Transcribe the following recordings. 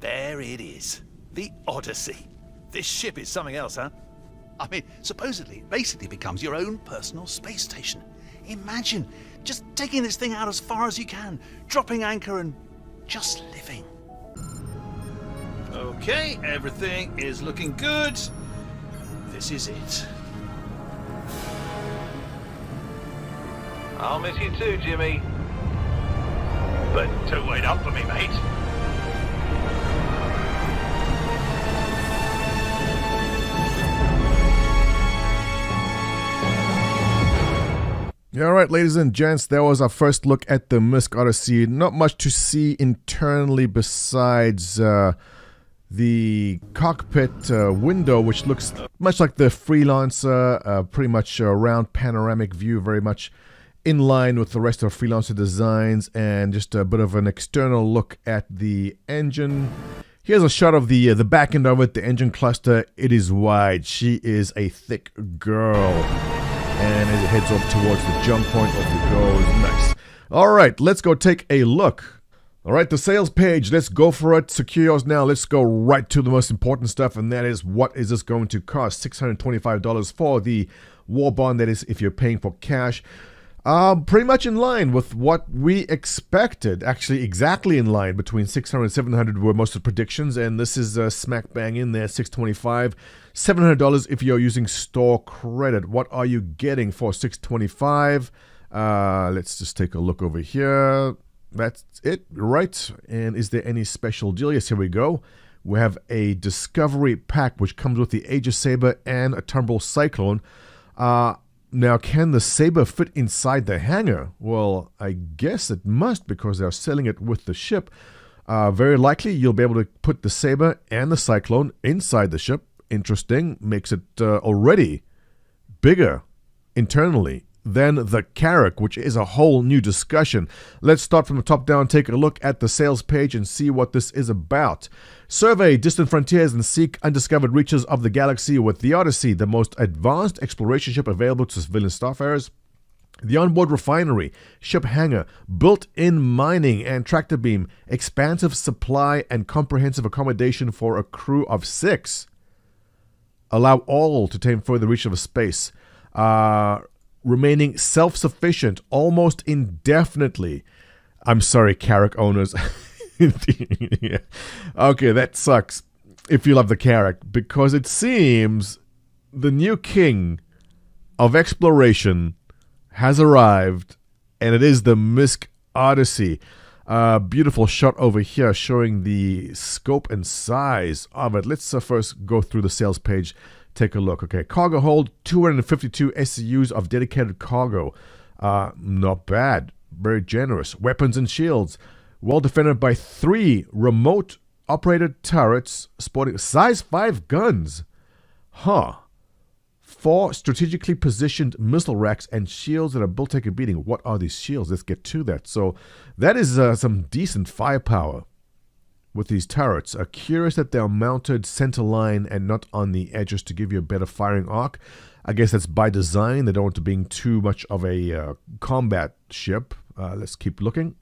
There it is. The Odyssey. This ship is something else, huh? I mean, supposedly, it basically becomes your own personal space station. Imagine just taking this thing out as far as you can, dropping anchor and just living. Okay, everything is looking good. This is it. I'll miss you too, Jimmy. But don't wait up for me, mate. All right, ladies and gents, that was our first look at the MISC Odyssey. Not much to see internally besides the cockpit window, which looks much like the Freelancer, pretty much a round panoramic view, very much in line with the rest of Freelancer designs, and just a bit of an external look at the engine. Here's a shot of the back end of it, the engine cluster. It is wide. She is a thick girl. And as it heads off towards the jump point, off it goes. Nice. All right, let's go take a look. All right, the sales page. Let's go for it. Secure yours now. Let's go right to the most important stuff, and that is, what is this going to cost? $625 for the war bond. That is, if you're paying for cash. Pretty much in line with what we expected. Actually, exactly in line. Between 600 and 700 were most of the predictions, and this is smack bang in there, $625. $700 if you're using store credit. What are you getting for $625? Let's just take a look over here. That's it, right? And is there any special deal? Yes, here we go. We have a Discovery pack, which comes with the Aegis Saber and a Turnbull Cyclone. Now, can the Saber fit inside the hangar? Well, I guess it must, because they're selling it with the ship. Very likely, you'll be able to put the Saber and the Cyclone inside the ship. Interesting. Makes it already bigger internally than the Carrack, which is a whole new discussion. Let's start from the top down, take a look at the sales page and see what this is about. Survey distant frontiers and seek undiscovered reaches of the galaxy with the Odyssey, the most advanced exploration ship available to civilian starfarers. The onboard refinery, ship hangar, built-in mining and tractor beam, expansive supply and comprehensive accommodation for a crew of 6. Allow all to tame further reach of space. Remaining self-sufficient almost indefinitely. I'm sorry, Carrack owners. Yeah. Okay, that sucks if you love the Carrack, because it seems the new king of exploration has arrived, and it is the MISC Odyssey. Beautiful shot over here showing the scope and size of it. Let's first go through the sales page. Take a look. Okay, cargo hold, 252 SCUs of dedicated cargo. Not bad. Very generous. Weapons and shields. Well defended by 3 remote operated turrets sporting size 5 guns. 4 strategically positioned missile racks and shields that are built to take a beating. What are these shields? Let's get to that. So that is some decent firepower with these turrets. Curious that they're mounted center line and not on the edges to give you a better firing arc. I guess that's by design. They don't want to be too much of a combat ship. Let's keep looking.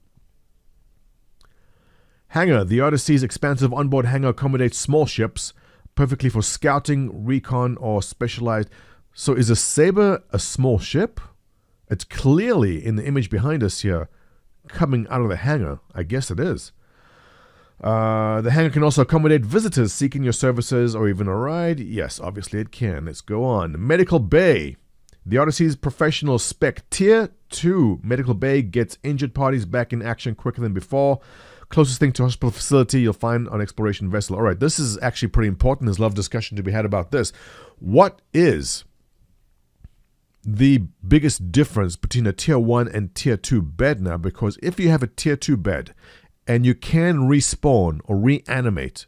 Hangar. The Odyssey's expansive onboard hangar accommodates small ships, perfectly for scouting, recon, or specialized. So is a Saber a small ship? It's clearly in the image behind us here, coming out of the hangar. I guess it is. The hangar can also accommodate visitors seeking your services or even a ride. Yes, obviously it can. Let's go on. Medical Bay. The Odyssey's professional spec Tier 2 Medical Bay gets injured parties back in action quicker than before. Closest thing to hospital facility you'll find on exploration vessel. All right, this is actually pretty important. There's a lot of discussion to be had about this. What is the biggest difference between a Tier 1 and Tier 2 bed now? Because if you have a Tier 2 bed and you can respawn or reanimate,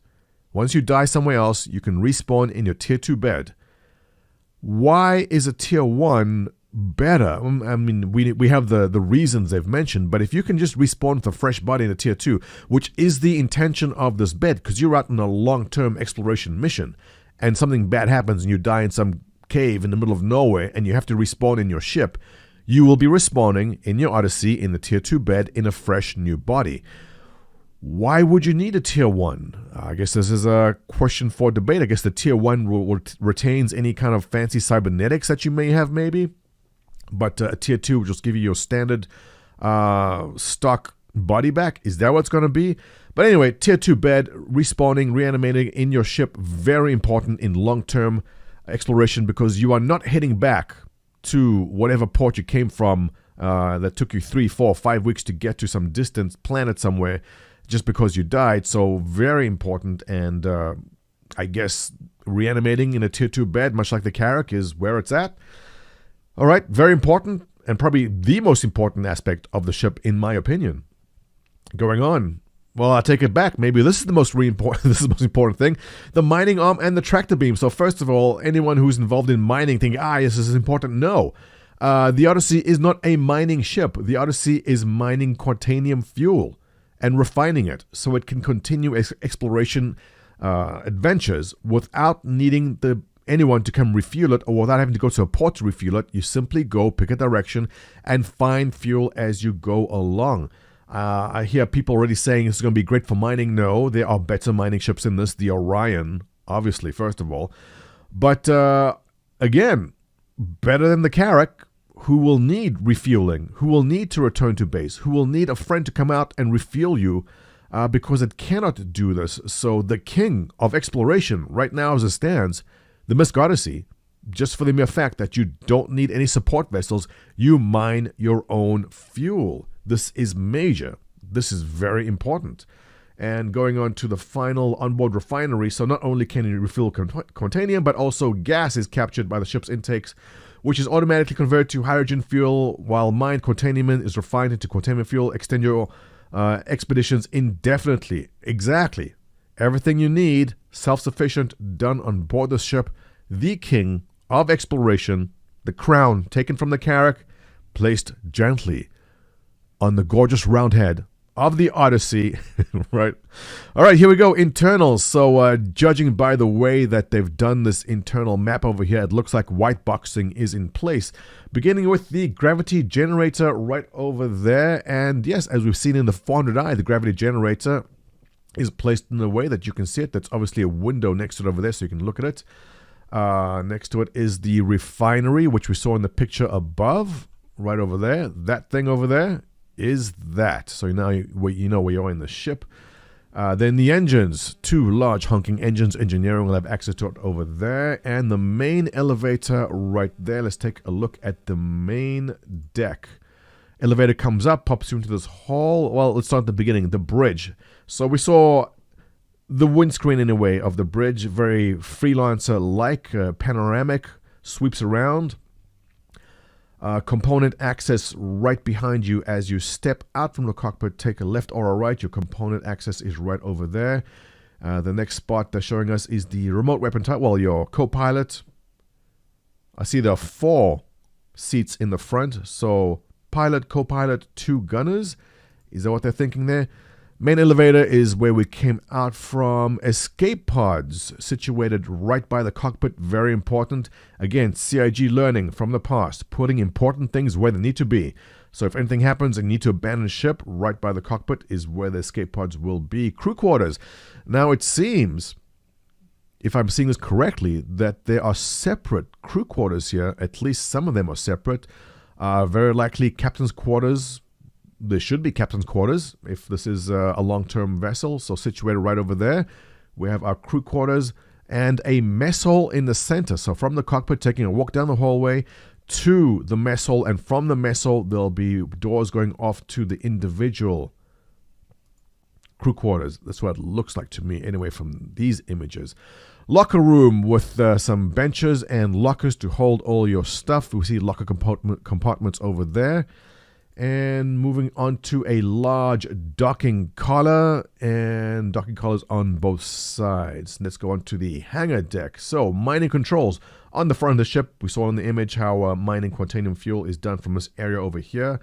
once you die somewhere else, you can respawn in your Tier 2 bed. Why is a Tier 1 better? I mean, we have the reasons they've mentioned, but if you can just respawn with a fresh body in a Tier 2, which is the intention of this bed, because you're out on a long-term exploration mission, and something bad happens and you die in some cave in the middle of nowhere, and you have to respawn in your ship, you will be respawning in your Odyssey in the Tier 2 bed in a fresh new body. Why would you need a tier 1? I guess this is a question for debate. I guess the tier 1 retains any kind of fancy cybernetics that you may have, maybe. But a tier 2 will just give you your standard stock body back. Is that what it's going to be? But anyway, tier 2 bed, respawning, reanimating in your ship, very important in long-term exploration, because you are not heading back to whatever port you came from that took you 3, 4, 5 weeks to get to some distant planet somewhere just because you died. So very important. And I guess reanimating in a tier 2 bed, much like the Carrack, is where it's at. All right, very important, and probably the most important aspect of the ship, in my opinion. Going on. Well, I take it back. Maybe this is the most this is the most important thing: the mining arm and the tractor beam. So first of all, anyone who's involved in mining think, yes, this is important. No, the Odyssey is not a mining ship. The Odyssey is mining quantanium fuel and refining it so it can continue exploration adventures without needing anyone to come refuel it, or without having to go to a port to refuel it. You simply go pick a direction and find fuel as you go along. I hear people already saying it's going to be great for mining. No, there are better mining ships in this. The Orion, obviously, first of all. But again, better than the Carrack, who will need refueling, who will need to return to base, who will need a friend to come out and refuel you because it cannot do this. So the king of exploration right now as it stands, the MISC Odyssey, just for the mere fact that you don't need any support vessels, you mine your own fuel. This is major. This is very important. And going on to the final onboard refinery, so not only can you refill quantanium, but also gas is captured by the ship's intakes, which is automatically converted to hydrogen fuel, while mined quantanium is refined into quantanium fuel. Extend your expeditions indefinitely. Exactly. Everything you need, self-sufficient, done on board the ship. The king of exploration, the crown taken from the Carrack, placed gently on the gorgeous round head of the Odyssey. Right. All right, here we go. Internals. So judging by the way that they've done this internal map over here, it looks like white boxing is in place, beginning with the gravity generator right over there. And yes, as we've seen in the 400i, the gravity generator is placed in a way that you can see it. That's obviously a window next to it over there, so you can look at it. Next to it is the refinery, which we saw in the picture above, right over there. That thing over there is that. So now you know where you are in the ship. Then the engines, 2 large honking engines. Engineering will have access to it over there. And the main elevator right there. Let's take a look at the main deck. Elevator comes up, pops you into this hall. Well, let's start at the beginning, the bridge. So we saw the windscreen in a way of the bridge, very freelancer-like, panoramic, sweeps around. Component access right behind you as you step out from the cockpit. Take a left or a right. Your component access is right over there. The next spot they're showing us is the remote weapon type. Well, your co-pilot. I see there are 4 seats in the front. So pilot, co-pilot, 2 gunners. Is that what they're thinking there? Main elevator is where we came out from. Escape pods situated right by the cockpit. Very important. Again, CIG learning from the past, putting important things where they need to be. So if anything happens and you need to abandon ship, right by the cockpit is where the escape pods will be. Crew quarters. Now it seems, if I'm seeing this correctly, that there are separate crew quarters here. At least some of them are separate. Very likely captain's quarters. There should be captain's quarters if this is a long-term vessel. So situated right over there, we have our crew quarters and a mess hall in the center. So from the cockpit, taking a walk down the hallway to the mess hall, and from the mess hall, there'll be doors going off to the individual crew quarters. That's what it looks like to me anyway from these images. Locker room with some benches and lockers to hold all your stuff. We see locker compartments over there. And moving on to a large docking collar, and docking collars on both sides. Let's go on to the hangar deck. So mining controls on the front of the ship. We saw in the image how mining quantanium fuel is done from this area over here.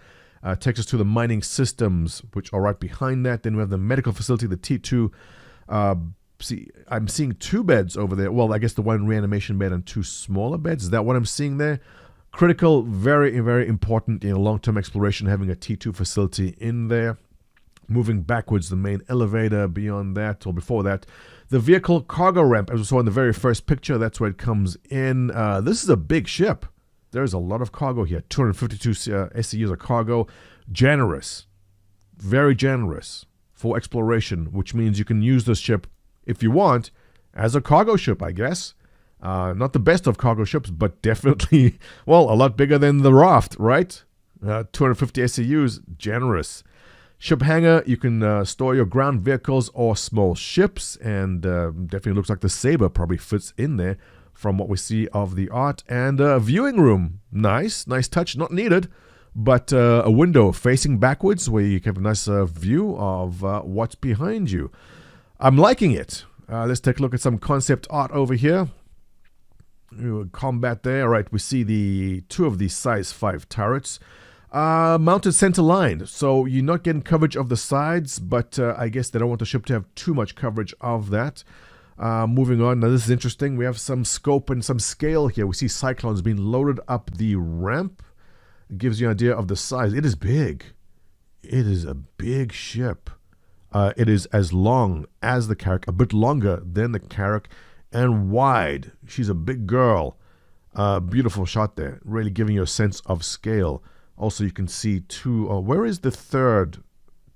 Takes us to the mining systems, which are right behind that. Then we have the medical facility, the T2. I'm seeing 2 beds over there. Well, I guess the 1 reanimation bed and 2 smaller beds. Is that what I'm seeing there? Critical, very, very important in a long-term exploration, having a T2 facility in there. Moving backwards, the main elevator. Beyond that, or before that, the vehicle cargo ramp, as we saw in the very first picture. That's where it comes in. This is a big ship. There's a lot of cargo here. 252 SCUs of cargo. Generous. Very generous for exploration, which means you can use this ship, if you want, as a cargo ship, I guess. Not the best of cargo ships, but definitely, well, a lot bigger than the Raft, right? 250 SCUs, generous. Ship hangar, you can store your ground vehicles or small ships, and definitely looks like the Sabre probably fits in there from what we see of the art. And a viewing room, nice touch, not needed, but a window facing backwards where you can have a nice view of what's behind you. I'm liking it. Let's take a look at some concept art over here. Combat there. All right, we see the two of these size 5 turrets. Mounted center line, so you're not getting coverage of the sides, but I guess they don't want the ship to have too much coverage of that. Moving on, now this is interesting. We have some scope and some scale here. We see Cyclones being loaded up the ramp. It gives you an idea of the size. It is big. It is a big ship. It is as long as the Carrack, a bit longer than the Carrack, and wide. She's a big girl. Beautiful shot there, really giving you a sense of scale. Also, you can see two. Where is the third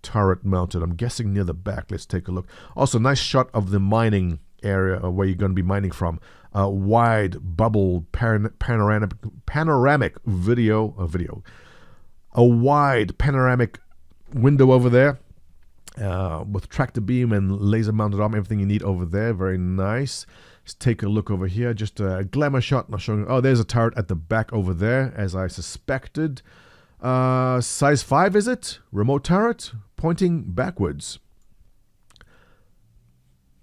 turret mounted? I'm guessing near the back. Let's take a look. Also, nice shot of the mining area where you're going to be mining from. Wide bubble panoramic video. A wide panoramic window over there with tractor beam and laser mounted arm. Everything you need over there. Very nice. Let's take a look over here. Just a glamour shot. Not showing. Oh, there's a turret at the back over there, as I suspected. Size 5, is it? Remote turret pointing backwards.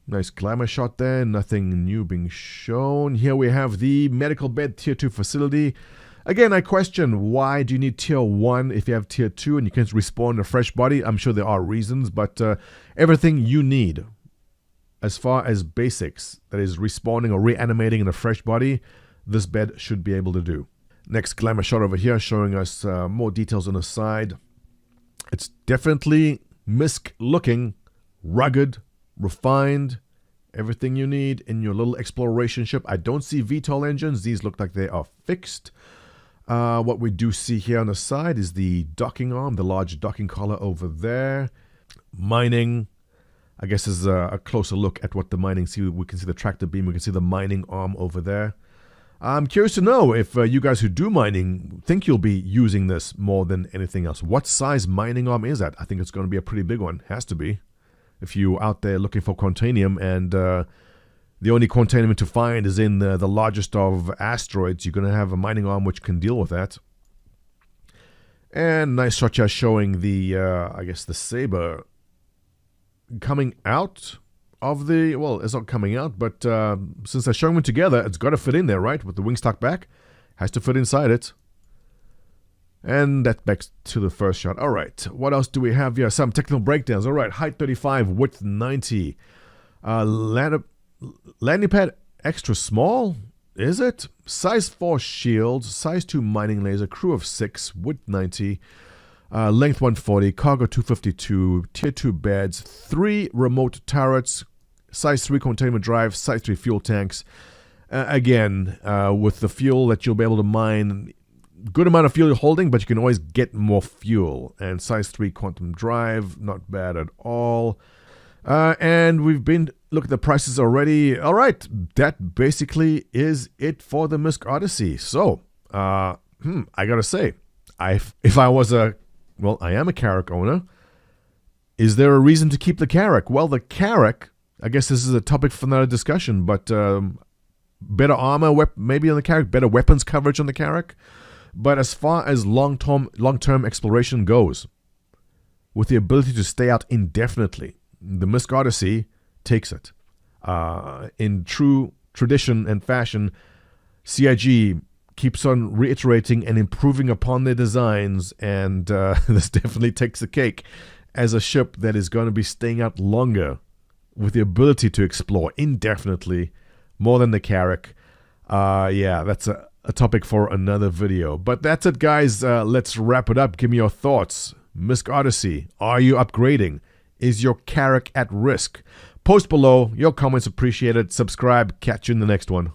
Nice glamour shot there. Nothing new being shown. Here we have the medical bed tier 2 facility. Again, I question, why do you need tier 1 if you have tier 2 and you can respawn a fresh body? I'm sure there are reasons, but everything you need as far as basics, that is respawning or reanimating in a fresh body, this bed should be able to do. Next glamour shot over here showing us more details on the side. It's definitely MISC looking, rugged, refined, everything you need in your little exploration ship. I don't see VTOL engines. These look like they are fixed. What we do see here on the side is the docking arm, the large docking collar over there. Mining. I guess this is a closer look at what the mining. See, we can see the tractor beam. We can see the mining arm over there. I'm curious to know if you guys who do mining think you'll be using this more than anything else. What size mining arm is that? I think it's going to be a pretty big one. Has to be. If you're out there looking for Quantanium and the only Quantanium to find is in the largest of asteroids, you're going to have a mining arm which can deal with that. And nice shot here showing the, I guess, the Sabre coming out of the, well, it's not coming out, but since they're showing them together, it's got to fit in there, right? With the wing stock back, has to fit inside it. And that back to the first shot. All right, what else do we have here? Some technical breakdowns. All right, height 35, width 90. Landing pad extra small, is it? Size 4 shields, size 2 mining laser, crew of 6, width 90. Length 140, cargo 252, tier 2 beds, 3 remote turrets, size 3 containment drive, size 3 fuel tanks. Again, with the fuel that you'll be able to mine, good amount of fuel you're holding, but you can always get more fuel. And size 3 quantum drive, not bad at all. And we've been look at the prices already. All right, that basically is it for the MISC Odyssey. So, I gotta say, if I was well, I am a Carrack owner. Is there a reason to keep the Carrack? Well, the Carrack, I guess this is a topic for another discussion, but better armor, maybe on the Carrack, better weapons coverage on the Carrack. But as far as long-term exploration goes, with the ability to stay out indefinitely, the MISC Odyssey takes it. In true tradition and fashion, CIG keeps on reiterating and improving upon their designs, and this definitely takes the cake as a ship that is going to be staying out longer with the ability to explore indefinitely, more than the Carrack. Yeah, that's a topic for another video. But that's it, guys. Let's wrap it up. Give me your thoughts. MISC Odyssey, are you upgrading? Is your carrack at risk? Post below, your comments appreciated. Subscribe, catch you in the next one.